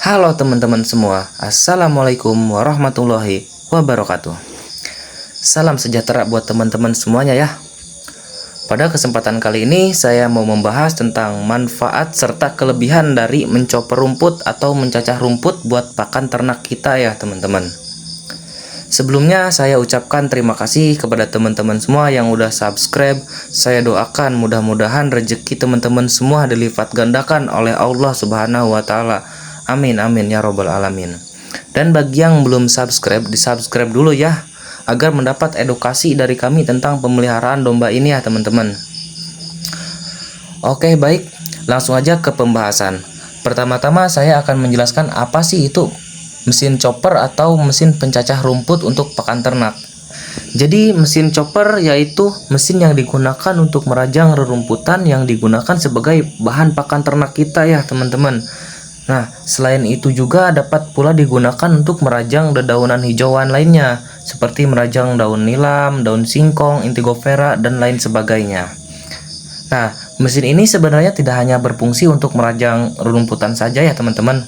Halo teman-teman semua, Assalamualaikum warahmatullahi wabarakatuh. Salam sejahtera buat teman-teman semuanya ya. Pada kesempatan kali ini saya mau membahas tentang manfaat serta kelebihan dari mencoper rumput atau mencacah rumput buat pakan ternak kita ya teman-teman. Sebelumnya saya ucapkan terima kasih kepada teman-teman semua yang udah subscribe. Saya doakan mudah-mudahan rezeki teman-teman semua dilipat gandakan oleh Allah Subhanahu wa taala. Amin amin ya robbal alamin. Dan bagi yang belum subscribe, di-subscribe dulu ya, agar mendapat edukasi dari kami tentang pemeliharaan domba ini ya teman-teman. Oke baik, langsung aja ke pembahasan. Pertama-tama saya akan menjelaskan apa sih itu mesin chopper atau mesin pencacah rumput untuk pakan ternak. Jadi mesin chopper yaitu mesin yang digunakan untuk merajang rerumputan yang digunakan sebagai bahan pakan ternak kita ya teman-teman. Nah, selain itu juga dapat pula digunakan untuk merajang dedaunan hijauan lainnya, seperti merajang daun nilam, daun singkong, intigofera, dan lain sebagainya. Nah, mesin ini sebenarnya tidak hanya berfungsi untuk merajang rerumputan saja ya teman-teman,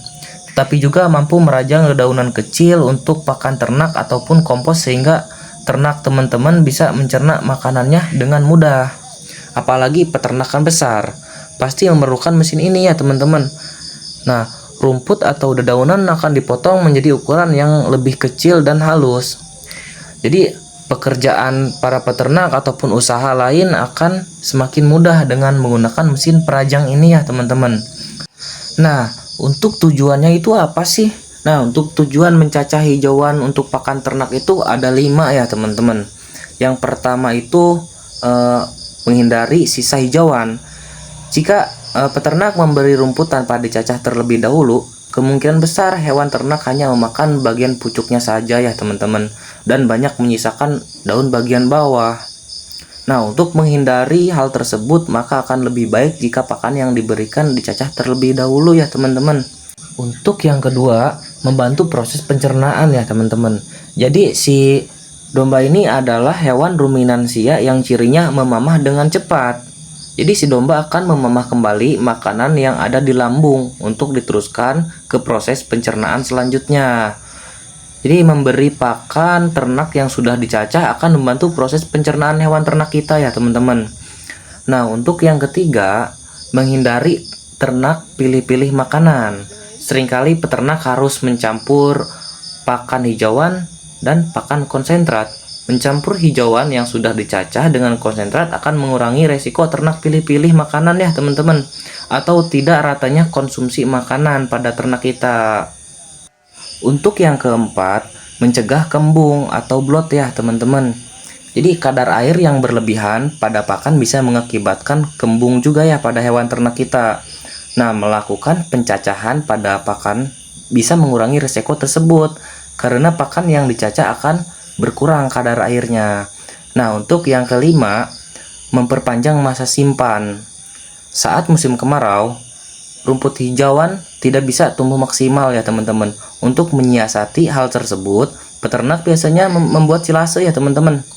tapi juga mampu merajang dedaunan kecil untuk pakan ternak ataupun kompos sehingga ternak teman-teman bisa mencerna makanannya dengan mudah. Apalagi peternakan besar, pasti memerlukan mesin ini ya teman-teman. Nah, rumput atau dedaunan akan dipotong menjadi ukuran yang lebih kecil dan halus. Jadi, pekerjaan para peternak ataupun usaha lain akan semakin mudah dengan menggunakan mesin perajang ini ya teman-teman. Nah, untuk tujuannya itu apa sih? Nah, untuk tujuan mencacah hijauan untuk pakan ternak itu ada 5 ya teman-teman. Yang pertama itu menghindari sisa hijauan. Jika peternak memberi rumput tanpa dicacah terlebih dahulu, kemungkinan besar hewan ternak hanya memakan bagian pucuknya saja ya teman-teman, dan banyak menyisakan daun bagian bawah. Nah, untuk menghindari hal tersebut, maka akan lebih baik jika pakan yang diberikan dicacah terlebih dahulu ya teman-teman. Untuk yang kedua, membantu proses pencernaan ya teman-teman. Jadi si domba ini adalah hewan ruminansia yang cirinya memamah dengan cepat. Jadi si domba akan memamah kembali makanan yang ada di lambung untuk diteruskan ke proses pencernaan selanjutnya. Jadi memberi pakan ternak yang sudah dicacah akan membantu proses pencernaan hewan ternak kita ya teman-teman. Nah, untuk yang ketiga, menghindari ternak pilih-pilih makanan. Seringkali peternak harus mencampur pakan hijauan dan pakan konsentrat. Mencampur hijauan yang sudah dicacah dengan konsentrat akan mengurangi resiko ternak pilih-pilih makanan ya teman-teman, atau tidak ratanya konsumsi makanan pada ternak kita. Untuk yang keempat, mencegah kembung atau blot ya teman-teman. Jadi kadar air yang berlebihan pada pakan bisa mengakibatkan kembung juga ya pada hewan ternak kita. Nah, melakukan pencacahan pada pakan bisa mengurangi resiko tersebut, karena pakan yang dicacah akan berkurang kadar airnya. Nah, untuk yang kelima, memperpanjang masa simpan. Saat musim kemarau, rumput hijauan tidak bisa tumbuh maksimal ya teman-teman. Untuk menyiasati hal tersebut, peternak biasanya membuat silase ya teman-teman.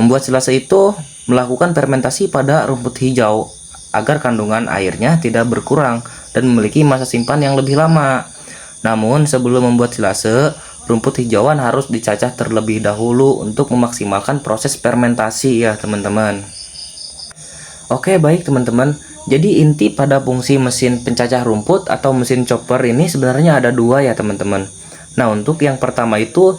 Membuat silase itu melakukan fermentasi pada rumput hijau agar kandungan airnya tidak berkurang dan memiliki masa simpan yang lebih lama. Namun sebelum membuat silase, rumput hijauan harus dicacah terlebih dahulu untuk memaksimalkan proses fermentasi ya teman-teman. Oke baik teman-teman, jadi inti pada fungsi mesin pencacah rumput atau mesin chopper ini sebenarnya ada 2 ya teman-teman. Nah, untuk yang pertama itu,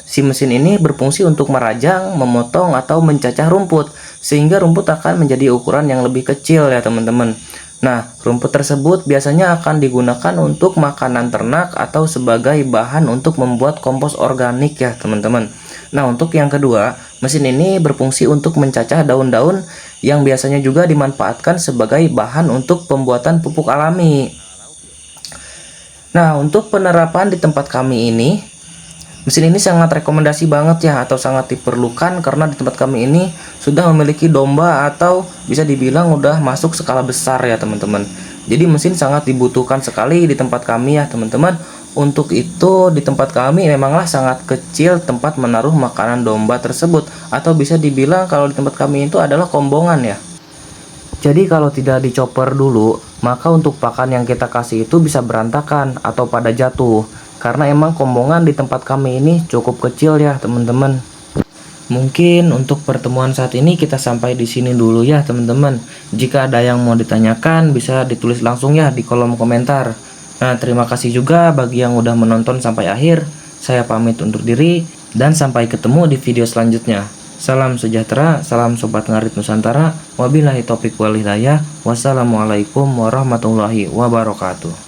si mesin ini berfungsi untuk merajang, memotong, atau mencacah rumput, sehingga rumput akan menjadi ukuran yang lebih kecil ya teman-teman. Nah, rumput tersebut biasanya akan digunakan untuk makanan ternak atau sebagai bahan untuk membuat kompos organik ya teman-teman. Nah, untuk yang kedua, mesin ini berfungsi untuk mencacah daun-daun yang biasanya juga dimanfaatkan sebagai bahan untuk pembuatan pupuk alami. Nah, untuk penerapan di tempat kami ini, mesin ini sangat rekomendasi banget ya, atau sangat diperlukan karena di tempat kami ini sudah memiliki domba atau bisa dibilang udah masuk skala besar ya teman-teman. Jadi mesin sangat dibutuhkan sekali di tempat kami ya teman-teman. Untuk itu di tempat kami memanglah sangat kecil tempat menaruh makanan domba tersebut, atau bisa dibilang kalau di tempat kami itu adalah kombongan ya. Jadi kalau tidak dicoper dulu, maka untuk pakan yang kita kasih itu bisa berantakan atau pada jatuh. Karena emang kombongan di tempat kami ini cukup kecil ya teman-teman. Mungkin untuk pertemuan saat ini kita sampai di sini dulu ya teman-teman. Jika ada yang mau ditanyakan bisa ditulis langsung ya di kolom komentar. Nah, terima kasih juga bagi yang udah menonton sampai akhir. Saya pamit undur diri dan sampai ketemu di video selanjutnya. Salam sejahtera, salam Sobat Ngarit Nusantara. Wabillahi taufiq wal hidayah. Wassalamualaikum warahmatullahi wabarakatuh.